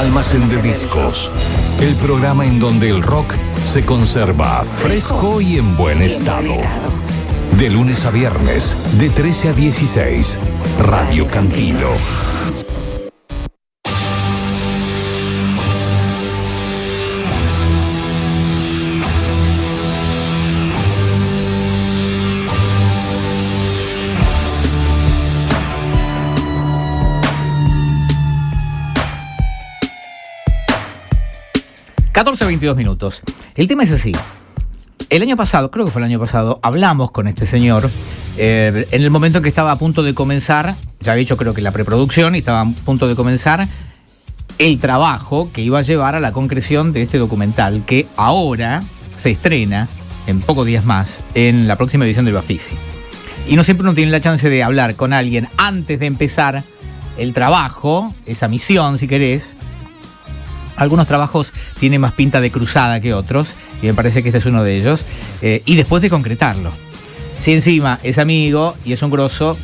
Almacén de Discos, el programa en donde el rock se conserva fresco y en buen estado. De lunes a viernes, de 13 a 16, Radio Cantilo. $14:22. El tema es así. El año pasado, creo que fue el año pasado, hablamos con este señor en el momento en que estaba a punto de comenzar, ya había hecho creo que la preproducción, y estaba a punto de comenzar el trabajo que iba a llevar a la concreción de este documental que ahora se estrena en pocos días más en la próxima edición del Bafisi. Y no siempre uno tiene la chance de hablar con alguien antes de empezar el trabajo, esa misión si querés. Algunos trabajos tienen más pinta de cruzada que otros, y me parece que este es uno de ellos, y después de concretarlo. Si encima es amigo y es un grosso,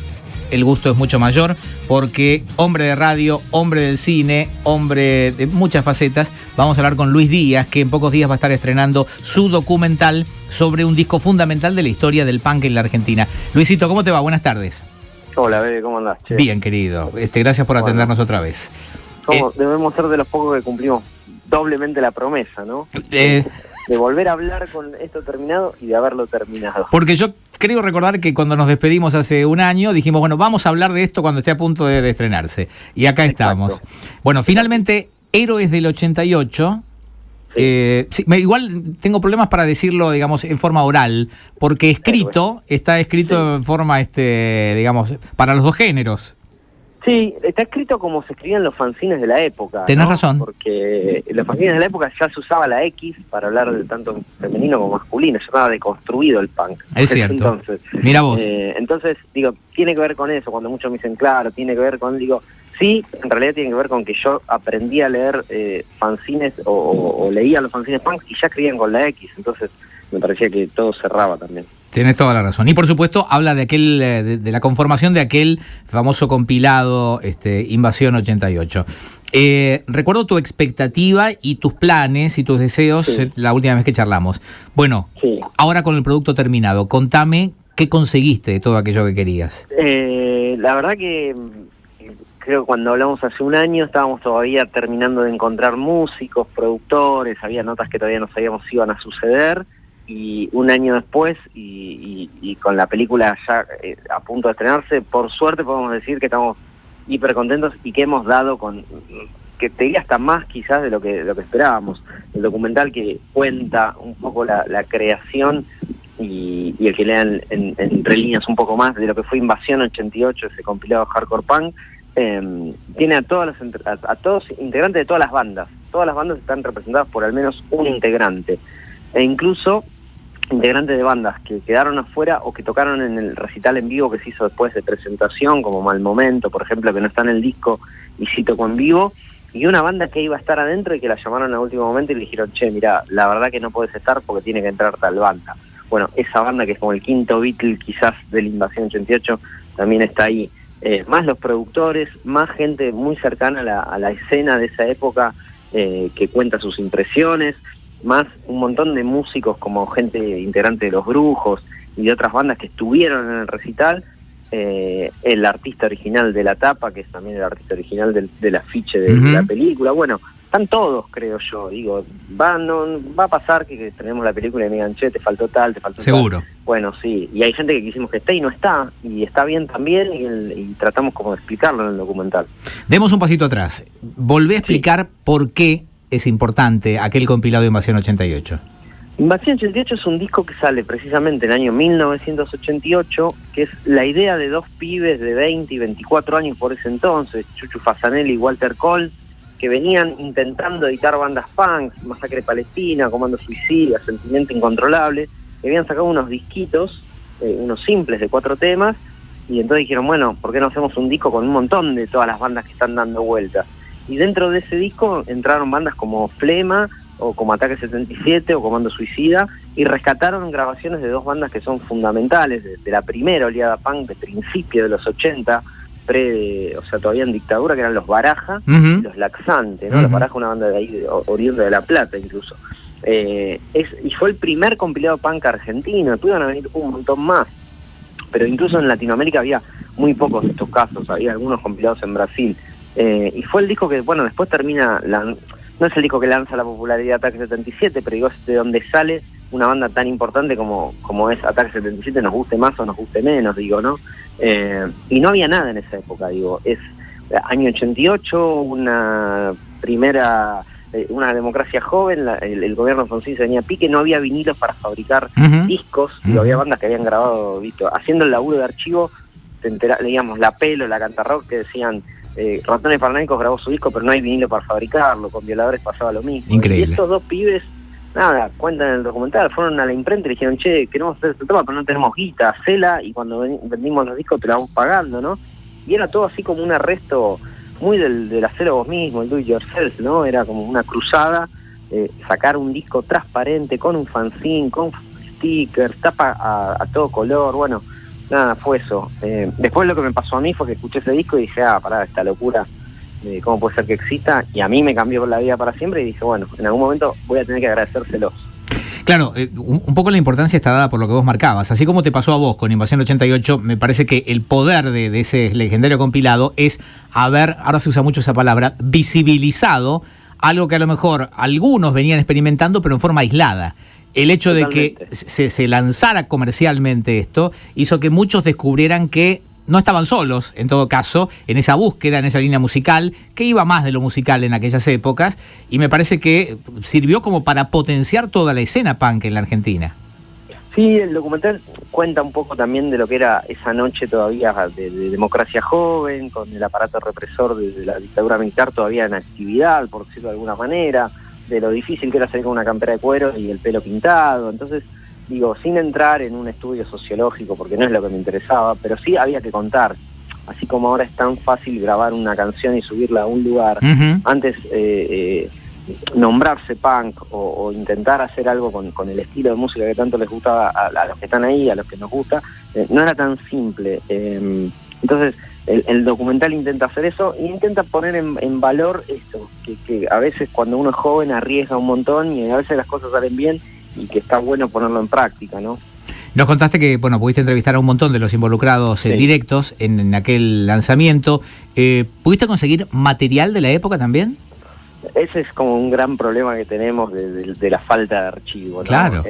el gusto es mucho mayor, porque hombre de radio, hombre del cine, hombre de muchas facetas. Vamos a hablar con Luis Díaz, que en pocos días va a estar estrenando su documental sobre un disco fundamental de la historia del punk en la Argentina. Luisito, ¿cómo te va? Buenas tardes. Hola, bebé, ¿cómo andás? Che. Bien, querido. Gracias por atendernos otra vez. Debemos ser de los pocos que cumplimos doblemente la promesa, ¿no? De volver a hablar con esto terminado y de haberlo terminado. Porque yo creo recordar que cuando nos despedimos hace un año dijimos, bueno, vamos a hablar de esto cuando esté a punto de estrenarse. Y acá estamos. Bueno, finalmente, Héroes del 88. Sí, igual tengo problemas para decirlo, digamos, en forma oral, porque está escrito en forma, digamos, para los dos géneros. Sí, está escrito como se escribían los fanzines de la época. Tenés razón. Porque en los fanzines de la época ya se usaba la X para hablar de tanto femenino como masculino, ya estaba deconstruido el punk. Es cierto. Entonces, mira vos. Entonces, digo, tiene que ver con eso, cuando muchos me dicen, claro, tiene que ver con, digo, sí, en realidad tiene que ver con que yo aprendí a leer fanzines o leía los fanzines punk y ya escribían con la X, entonces me parecía que todo cerraba también. Tienes toda la razón. Y por supuesto habla de aquel de la conformación de aquel famoso compilado Invasión 88. Recuerdo tu expectativa y tus planes y tus deseos la última vez que charlamos. Bueno, ahora con el producto terminado, contame qué conseguiste de todo aquello que querías. La verdad que creo que cuando hablamos hace un año estábamos todavía terminando de encontrar músicos, productores, había notas que todavía no sabíamos si iban a suceder. Y un año después, y con la película ya a punto de estrenarse, por suerte podemos decir que estamos hiper contentos y que hemos dado que te diría hasta más quizás de lo que esperábamos. El documental que cuenta un poco la creación y el que lean entre líneas un poco más de lo que fue Invasión 88, ese compilado hardcore punk, tiene a todos integrantes de todas las bandas. Todas las bandas están representadas por al menos un integrante. E incluso integrantes de bandas que quedaron afuera o que tocaron en el recital en vivo que se hizo después de presentación, como Mal Momento, por ejemplo, que no está en el disco y sí tocó en vivo, y una banda que iba a estar adentro y que la llamaron a último momento y le dijeron, che, mirá, la verdad que no podés estar porque tiene que entrar tal banda. Bueno, esa banda que es como el quinto Beatle quizás de la Invasión 88 también está ahí. Más los productores, más gente muy cercana a la escena de esa época que cuenta sus impresiones, más un montón de músicos como gente integrante de Los Brujos y de otras bandas que estuvieron en el recital, el artista original de la tapa, que es también el artista original del afiche de la película. Bueno, están todos, creo yo. Digo, va a pasar que tenemos la película y me digan, che, te faltó tal, te faltó seguro. Tal. Bueno, sí, y hay gente que quisimos que esté y no está, y está bien también, y tratamos como de explicarlo en el documental. Demos un pasito atrás. Volvé a explicar por qué es importante aquel compilado de Invasión 88. Invasión 88 es un disco que sale precisamente en el año 1988, que es la idea de dos pibes de 20 y 24 años por ese entonces, Chuchu Fasanelli y Walter Cole, que venían intentando editar bandas punk, Masacre Palestina, Comando Suicida, Sentimiento Incontrolable, que habían sacado unos disquitos, unos simples de 4 temas, y entonces dijeron, bueno, ¿por qué no hacemos un disco con un montón de todas las bandas que están dando vueltas? Y dentro de ese disco entraron bandas como Flema, o como Ataque 77, o Comando Suicida, y rescataron grabaciones de dos bandas que son fundamentales, de la primera oleada punk de principio de los 80, o sea, todavía en dictadura, que eran los Baraja y los Laxantes, ¿no? Los Baraja, una banda de ahí, oriunda de La Plata incluso. Y fue el primer compilado punk argentino, tuvieron a venir un montón más, pero incluso en Latinoamérica había muy pocos de estos casos, había algunos compilados en Brasil, y fue el disco que, bueno, después termina, no es el disco que lanza la popularidad Ataque 77, pero digo, es de donde sale una banda tan importante como es Ataque 77, nos guste más o nos guste menos, digo, ¿no? Y no había nada en esa época, digo, es año 88, una primera... una democracia joven, el gobierno Alfonsín se venía a pique, no había vinilos para fabricar discos, y había bandas que habían grabado, visto, haciendo el laburo de archivo, leíamos La Pelo, La Cantarrock, que decían, Ratones Paranoicos grabó su disco, pero no hay vinilo para fabricarlo, con Violadores pasaba lo mismo. Increíble. Y estos dos pibes, nada, cuentan en el documental, fueron a la imprenta y le dijeron, che, queremos hacer este tema, pero no tenemos guita, hacela, y cuando vendimos los discos te la vamos pagando, ¿no? Y era todo así como un arresto muy del hacerlo vos mismo, el do it yourself, ¿no? Era como una cruzada, sacar un disco transparente, con un fanzine, con stickers, tapa a todo color, bueno, nada, fue eso. Después lo que me pasó a mí fue que escuché ese disco y dije, pará, esta locura, ¿cómo puede ser que exista? Y a mí me cambió la vida para siempre y dije, bueno, en algún momento voy a tener que agradecérselos. Claro, un poco la importancia está dada por lo que vos marcabas. Así como te pasó a vos con Invasión 88, me parece que el poder de ese legendario compilado es haber, ahora se usa mucho esa palabra, visibilizado algo que a lo mejor algunos venían experimentando, pero en forma aislada. El hecho Totalmente. De que se lanzara comercialmente esto hizo que muchos descubrieran que no estaban solos, en todo caso, en esa búsqueda, en esa línea musical, que iba más de lo musical en aquellas épocas, y me parece que sirvió como para potenciar toda la escena punk en la Argentina. Sí, el documental cuenta un poco también de lo que era esa noche todavía de democracia joven, con el aparato represor de la dictadura militar todavía en actividad, por decirlo de alguna manera, de lo difícil que era salir con una campera de cuero y el pelo pintado, entonces... Digo, sin entrar en un estudio sociológico, porque no es lo que me interesaba, pero sí había que contar. Así como ahora es tan fácil grabar una canción y subirla a un lugar, antes nombrarse punk o intentar hacer algo con el estilo de música que tanto les gustaba a los que están ahí, a los que nos gusta, no era tan simple. Entonces, el documental intenta hacer eso e intenta poner en valor esto, que a veces cuando uno es joven arriesga un montón y a veces las cosas salen bien, y que está bueno ponerlo en práctica, ¿no? Nos contaste que, bueno, pudiste entrevistar a un montón de los involucrados directos en aquel lanzamiento. ¿Pudiste conseguir material de la época también? Ese es como un gran problema que tenemos de la falta de archivo, ¿no? Claro.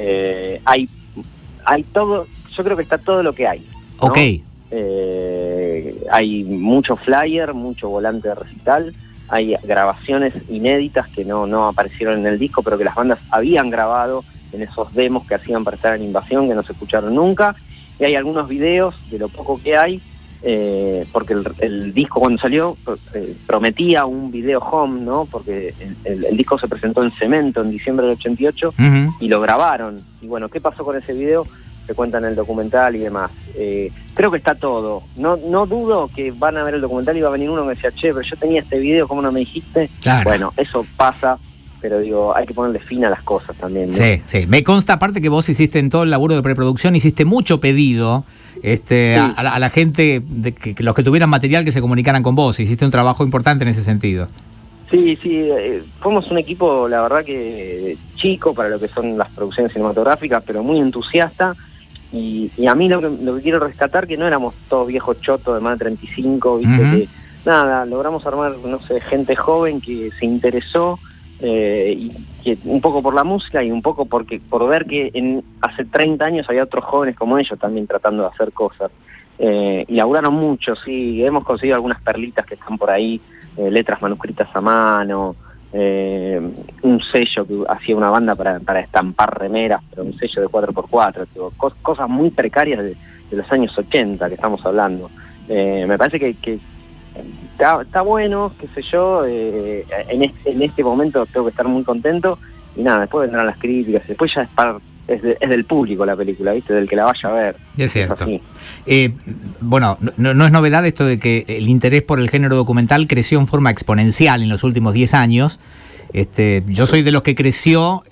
Hay todo, yo creo que está todo lo que hay, ¿no? Ok. Hay mucho flyer, mucho volante de recital, hay grabaciones inéditas que no aparecieron en el disco, pero que las bandas habían grabado en esos demos que hacían para estar en Invasión, que no se escucharon nunca, y hay algunos videos de lo poco que hay, porque el disco cuando salió prometía un video home, ¿no? Porque el disco se presentó en Cemento en diciembre del 88 y lo grabaron, y bueno, ¿qué pasó con ese video? Se cuenta en el documental y demás. Creo que está todo. No dudo que van a ver el documental y va a venir uno que decía, che, pero yo tenía este video, ¿cómo no me dijiste? Claro. Bueno, eso pasa, pero digo, hay que ponerle fin a las cosas también, ¿no? Sí. Me consta aparte que vos hiciste en todo el laburo de preproducción, hiciste mucho pedido a la gente, que los que tuvieran material que se comunicaran con vos. Hiciste un trabajo importante en ese sentido. Sí, fuimos un equipo, la verdad que chico para lo que son las producciones cinematográficas, pero muy entusiasta. Y a mí lo que quiero rescatar, que no éramos todos viejos chotos de más de 35, ¿viste? Que nada, logramos armar, no sé, gente joven que se interesó, y que un poco por la música y un poco por ver que hace 30 años había otros jóvenes como ellos también tratando de hacer cosas. Y laburaron mucho, sí, hemos conseguido algunas perlitas que están por ahí, letras manuscritas a mano, un sello que hacía una banda para estampar remeras, pero un sello de 4x4, tipo, cosas muy precarias de los años 80 que estamos hablando. Me parece que está bueno, qué sé yo, en este momento tengo que estar muy contento, y nada, después vendrán las críticas, después ya es del público la película, ¿viste? Del que la vaya a ver. Es cierto. Bueno, no es novedad esto de que el interés por el género documental creció en forma exponencial en los últimos 10 años. Yo soy de los que creció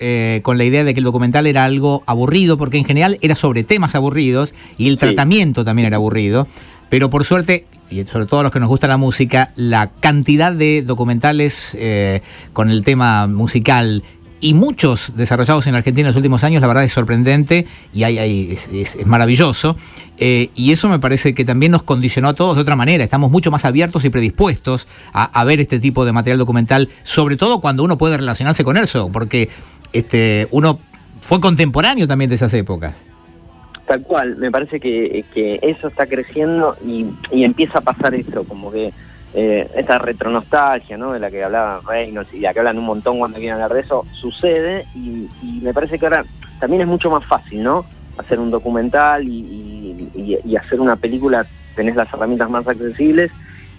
con la idea de que el documental era algo aburrido, porque en general era sobre temas aburridos y el tratamiento también era aburrido. Pero por suerte y sobre todo a los que nos gusta la música, la cantidad de documentales con el tema musical y muchos desarrollados en Argentina en los últimos años, la verdad es sorprendente y es maravilloso. Y eso me parece que también nos condicionó a todos de otra manera. Estamos mucho más abiertos y predispuestos a ver este tipo de material documental, sobre todo cuando uno puede relacionarse con eso, porque uno fue contemporáneo también de esas épocas. Tal cual, me parece que eso está creciendo y empieza a pasar eso, como que esta retronostalgia, ¿no?, de la que hablaba Reynolds y de la que hablan un montón cuando vienen a hablar de eso, sucede y me parece que ahora también es mucho más fácil, ¿no?, hacer un documental y hacer una película, tenés las herramientas más accesibles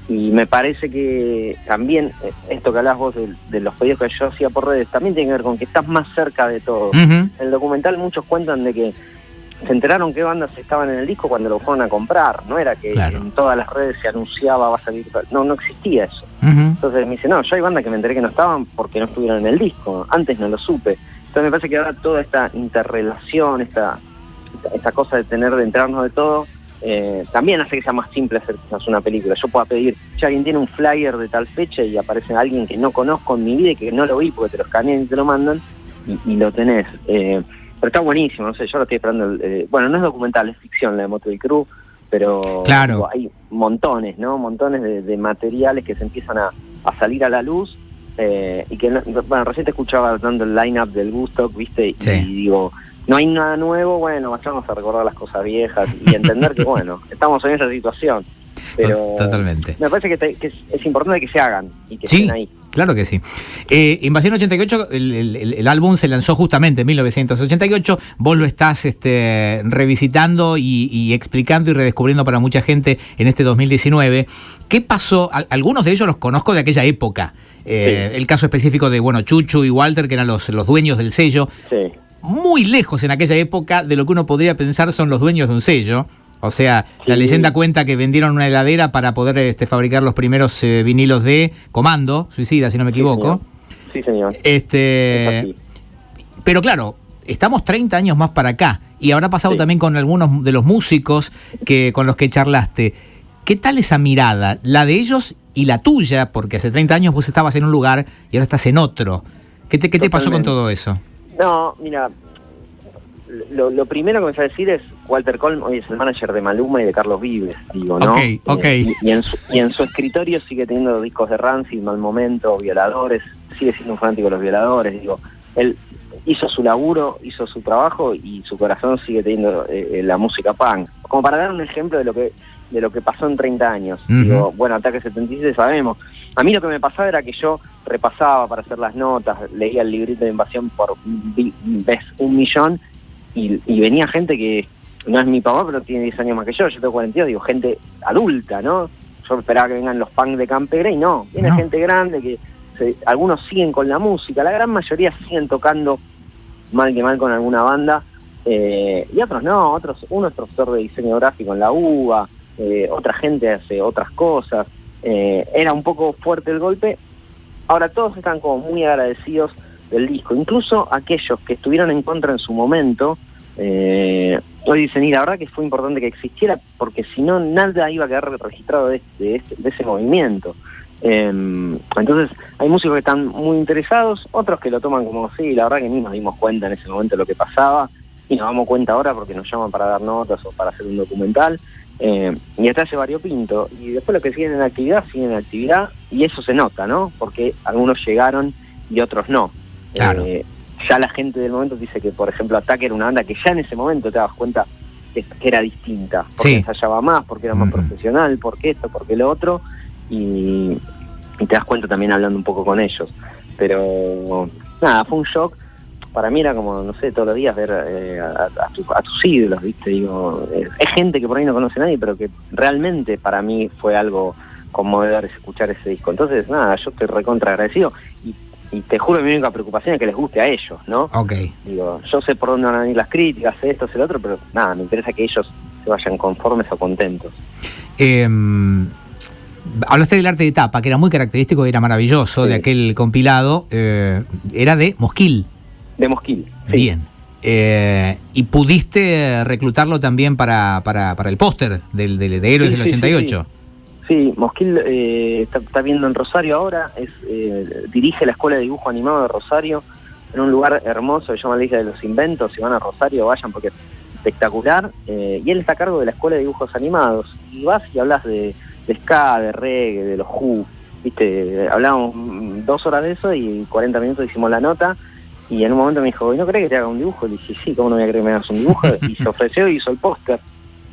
y me parece que también esto que hablás vos de los pedidos que yo hacía por redes también tiene que ver con que estás más cerca de todo. Uh-huh. El documental muchos cuentan de que se enteraron qué bandas estaban en el disco cuando lo fueron a comprar, no era que claro, en todas las redes se anunciaba va a salir, no existía eso. uh-huh. Entonces me dice, no, yo hay bandas que me enteré que no estaban porque no estuvieron en el disco, antes no lo supe. Entonces me parece que ahora toda esta interrelación, esta cosa de enterarnos de todo, también hace que sea más simple hacer quizás una película. Yo puedo pedir, si alguien tiene un flyer de tal fecha y aparece alguien que no conozco en mi vida y que no lo vi porque te lo escanean y te lo mandan y lo tenés. Pero está buenísimo, no sé, yo lo estoy esperando. Bueno, no es documental, es ficción la de Mötley Crüe, pero claro, hay montones, ¿no? Montones de materiales que se empiezan a salir a la luz y que, bueno, recién te escuchaba dando el line-up del Woodstock, ¿viste? Sí. Y digo, no hay nada nuevo, bueno, vayamos a recordar las cosas viejas y entender que, bueno, estamos en esa situación. Pero totalmente. Me parece que es importante que se hagan y que sí, estén ahí. Claro que sí. Invasión 88, el álbum se lanzó justamente en 1988. Vos lo estás revisitando y explicando y redescubriendo para mucha gente en este 2019. ¿Qué pasó? Algunos de ellos los conozco de aquella época. Sí. El caso específico de Chuchu y Walter, que eran los dueños del sello. Sí. Muy lejos en aquella época de lo que uno podría pensar son los dueños de un sello. O sea, sí, la leyenda cuenta que vendieron una heladera para poder fabricar los primeros vinilos de Comando, Suicida, si no me equivoco. Sí, señor. Pero claro, estamos 30 años más para acá y habrá pasado también con algunos de los músicos con los que charlaste. ¿Qué tal esa mirada, la de ellos y la tuya? Porque hace 30 años vos estabas en un lugar y ahora estás en otro. ¿Qué te pasó con todo eso? No, mira, lo primero que me voy a decir es Walter Colm hoy es el manager de Maluma y de Carlos Vives, digo, ¿no? Okay. Y en su escritorio sigue teniendo discos de Rancid, Mal Momento, Violadores, sigue siendo un fanático de los Violadores, digo, él hizo su laburo, hizo su trabajo y su corazón sigue teniendo la música punk. Como para dar un ejemplo de lo que pasó en 30 años. Uh-huh. Digo, bueno, Ataque 77 sabemos. A mí lo que me pasaba era que yo repasaba para hacer las notas, leía el librito de Invasión por vez 1.000.000 y venía gente que no es mi papá, pero tiene 10 años más que yo tengo 42, digo, gente adulta, ¿no? Yo esperaba que vengan los punk de Campera y no, viene gente grande que algunos siguen con la música, la gran mayoría siguen tocando mal que mal con alguna banda, y otros no, uno es profesor de diseño gráfico en la UBA, otra gente hace otras cosas, era un poco fuerte el golpe. Ahora todos están como muy agradecidos del disco, incluso aquellos que estuvieron en contra en su momento, hoy dicen, y la verdad que fue importante que existiera, porque si no, nada iba a quedar registrado de ese movimiento. Entonces, hay músicos que están muy interesados, otros que lo toman como, sí, la verdad que ni nos dimos cuenta en ese momento de lo que pasaba, y nos damos cuenta ahora porque nos llaman para dar notas o para hacer un documental, y está ese variopinto, y después los que siguen en actividad, y eso se nota, ¿no? Porque algunos llegaron y otros no. Claro. Ya la gente del momento dice que, por ejemplo, Ataque era una banda que ya en ese momento te das cuenta que era distinta, porque ensayaba más, porque era más profesional, porque esto, porque lo otro, y te das cuenta también hablando un poco con ellos. Pero nada, fue un shock. Para mí era como, no sé, todos los días ver a tus ídolos, ¿viste? Digo, es gente que por ahí no conoce a nadie, pero que realmente para mí fue algo conmovedor escuchar ese disco. Entonces, nada, yo estoy recontra agradecido y te juro que mi única preocupación es que les guste a ellos, ¿no? Okay. Digo, yo sé por dónde van a venir las críticas, esto, el otro, pero nada, me interesa que ellos se vayan conformes o contentos. Hablaste del arte de tapa, que era muy característico y era maravilloso, de aquel compilado, era de Mosquil. De Mosquil, sí. Bien. ¿Y pudiste reclutarlo también para el póster de Héroes del 88? Sí, Mosquil está viendo en Rosario ahora, dirige la Escuela de Dibujo Animado de Rosario, en un lugar hermoso que se llama la Isla de los Inventos. Si van a Rosario, vayan porque es espectacular. Y él está a cargo de la Escuela de Dibujos Animados. Y vas y hablas de ska, de reggae, de los Who. ¿Viste? Hablábamos 2 horas de eso y 40 minutos hicimos la nota. Y en un momento me dijo, ¿no crees que te haga un dibujo? Le dije, sí, ¿cómo no voy a creer que me hagas un dibujo? Y se ofreció y hizo el póster,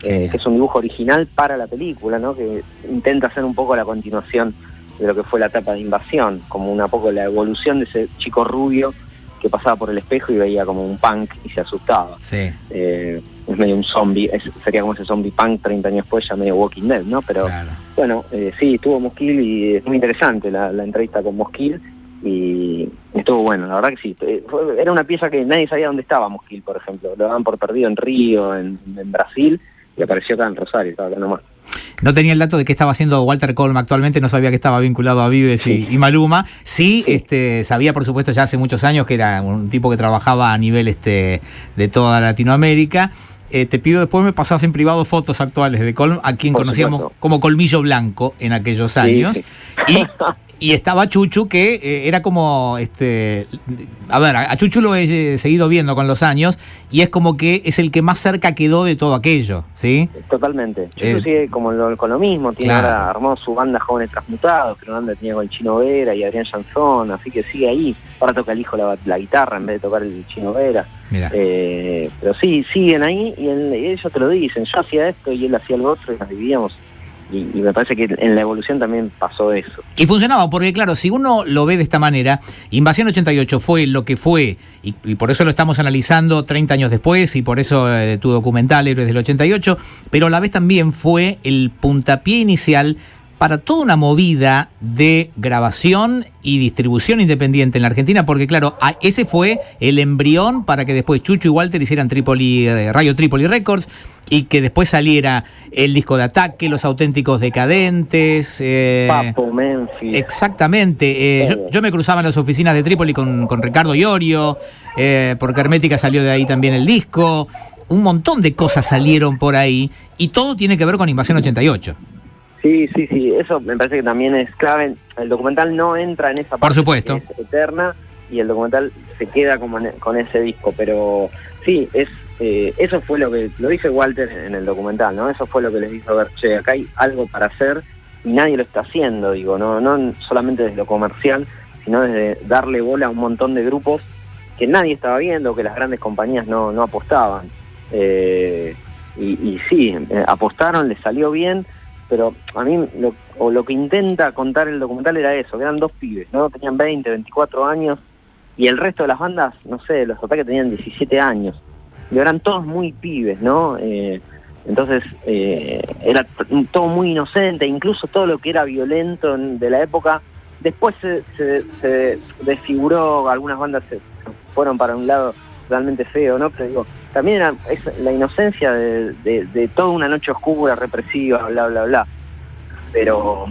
que es un dibujo original para la película, ¿no? Que intenta hacer un poco la continuación de lo que fue la etapa de Invasión, como un poco la evolución de ese chico rubio que pasaba por el espejo y veía como un punk y se asustaba. Sí. Es medio un zombie, sería como ese zombie punk 30 años después, ya medio Walking Dead, ¿no? Pero claro. Bueno, sí, estuvo Mosquil y es muy interesante la entrevista con Mosquil y estuvo bueno, la verdad que sí. Era una pieza que nadie sabía dónde estaba Mosquil, por ejemplo. Lo daban por perdido en Río, en Brasil, y apareció acá en Rosario, estaba acá nomás. No tenía el dato de qué estaba haciendo Walter Colm actualmente, no sabía que estaba vinculado a Vives y Maluma. Sí, sabía por supuesto ya hace muchos años que era un tipo que trabajaba a nivel de toda Latinoamérica. Te pido después me pasás en privado fotos actuales de Colm, a quien conocíamos como Colmillo Blanco en aquellos años. Sí. Y estaba Chuchu, que era como, a ver, a Chuchu lo he seguido viendo con los años, y es como que es el que más cerca quedó de todo aquello, ¿sí? Totalmente. Chuchu sigue como con lo mismo, tiene ahora armado su banda Jóvenes Transmutados, que una banda tenía con el Chino Vera y Adrián Chanzón, así que sigue ahí. Ahora toca el hijo la guitarra en vez de tocar el Chino Vera. Pero sí, siguen ahí y ellos te lo dicen, yo hacía esto y él hacía el otro y nos dividíamos. Y me parece que en la evolución también pasó eso. Y funcionaba, porque claro, si uno lo ve de esta manera, Invasión 88 fue lo que fue, y por eso lo estamos analizando 30 años después, y por eso tu documental Héroes del 88, pero a la vez también fue el puntapié inicial para toda una movida de grabación y distribución independiente en la Argentina, porque claro, ese fue el embrión para que después Chucho y Walter hicieran Radio Trípoli Records, y que después saliera el disco de Ataque, Los Auténticos Decadentes. Papo, Memphis. Exactamente. Yo me cruzaba en las oficinas de Trípoli con Ricardo Iorio, porque Hermética salió de ahí también el disco. Un montón de cosas salieron por ahí, y todo tiene que ver con Invasión 88. Sí, eso me parece que también es clave. El documental no entra en esa parte, por supuesto, que es eterna, y el documental se queda como con ese disco, pero sí, eso fue lo dice Walter en el documental, ¿no? Eso fue lo que les hizo ver, che, acá hay algo para hacer y nadie lo está haciendo, digo, no solamente desde lo comercial, sino desde darle bola a un montón de grupos que nadie estaba viendo, que las grandes compañías no apostaban. Y sí, apostaron, les salió bien, pero a mí lo que intenta contar el documental era eso, que eran 2 pibes, ¿no? Tenían 20, 24 años, y el resto de las bandas, no sé, los Ataques tenían 17 años, y eran todos muy pibes, ¿no? Entonces era todo muy inocente, incluso todo lo que era violento de la época, después se desfiguró, algunas bandas se fueron para un lado realmente feo, ¿no? Pero digo, también es la inocencia de toda una noche oscura, represiva, bla, bla, bla. Pero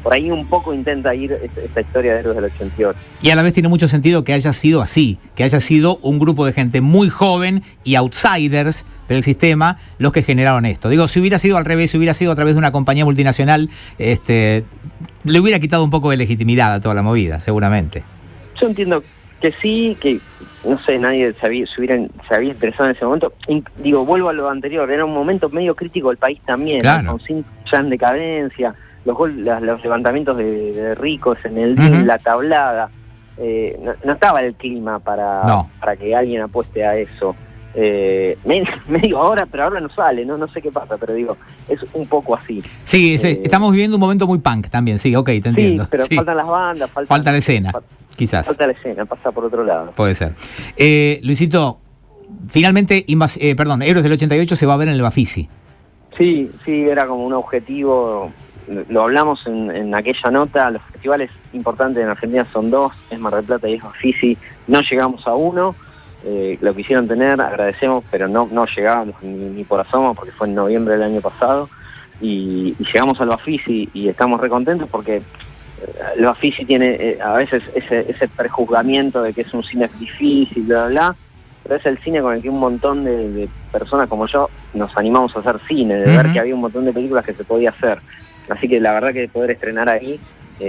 por ahí un poco intenta ir esta historia de Héroes del 88. Y a la vez tiene mucho sentido que haya sido así, que haya sido un grupo de gente muy joven y outsiders del sistema los que generaron esto. Digo, si hubiera sido al revés, si hubiera sido a través de una compañía multinacional, le hubiera quitado un poco de legitimidad a toda la movida, seguramente. Yo entiendo que sí, que no sé, nadie se había interesado en ese momento. Digo, vuelvo a lo anterior, era un momento medio crítico del país también, claro, ¿no? Con Sin ya en decadencia, los levantamientos de ricos en el DIN, la tablada, no estaba el clima para que alguien apueste a eso. Medio ahora, pero ahora no sale, no sé qué pasa, pero digo, es un poco así. Sí, estamos viviendo un momento muy punk también, sí, ok, te entiendo. Sí, pero faltan las bandas, falta la escena, quizás. Falta la escena, pasa por otro lado. Puede ser. Luisito, finalmente, Héroes del 88 se va a ver en el Bafisi. Sí, era como un objetivo, lo hablamos en aquella nota, los festivales importantes en Argentina son 2, es Mar del Plata y es Bafisi, no llegamos a uno. Lo quisieron tener, agradecemos, pero no llegábamos ni por asomo, porque fue en noviembre del año pasado, y llegamos al Bafisi y estamos recontentos porque el Bafisi tiene a veces ese prejuzgamiento de que es un cine difícil, bla, bla, pero es el cine con el que un montón de personas como yo nos animamos a hacer cine, de ver que había un montón de películas que se podía hacer. Así que la verdad que poder estrenar ahí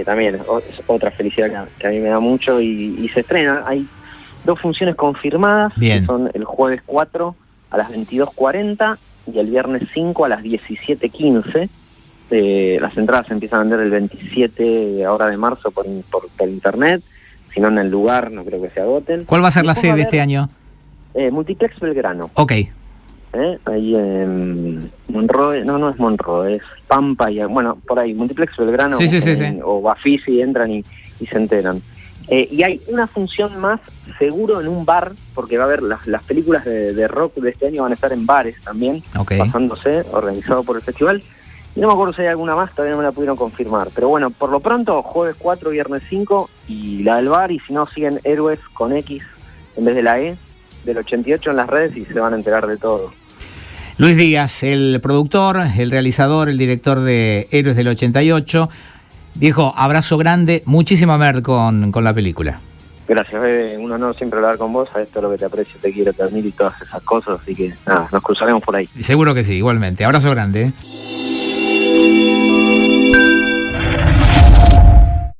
también es otra felicidad que a mí me da mucho, y se estrena. Hay 2 funciones confirmadas, que son el jueves 4 a las 22:40 y el viernes 5 a las 17:15. Las entradas se empiezan a vender el 27 ahora de marzo por internet, si no en el lugar no creo que se agoten. ¿Cuál va a ser la sede este año? Multiplex Belgrano. Ok. Ahí en Monroe, no es Monroe, es Pampa, y bueno, por ahí, Multiplex Belgrano, sí. O Bafisi, entran y se enteran. Y hay una función más seguro en un bar, porque va a haber las películas de rock de este año van a estar en bares también, pasándose, organizado por el festival. Y no me acuerdo si hay alguna más, todavía no me la pudieron confirmar. Pero bueno, por lo pronto, jueves 4, viernes 5, y la del bar, y si no, siguen Héroes con X en vez de la E, del 88 en las redes, y se van a enterar de todo. Luis Díaz, el productor, el realizador, el director de Héroes del 88. Viejo, abrazo grande, muchísima mer con la película. Gracias, bebé, un honor siempre hablar con vos, a esto es lo que te aprecio, te quiero, te admiro y todas esas cosas, así que nada, nos cruzaremos por ahí. Seguro que sí, igualmente, abrazo grande.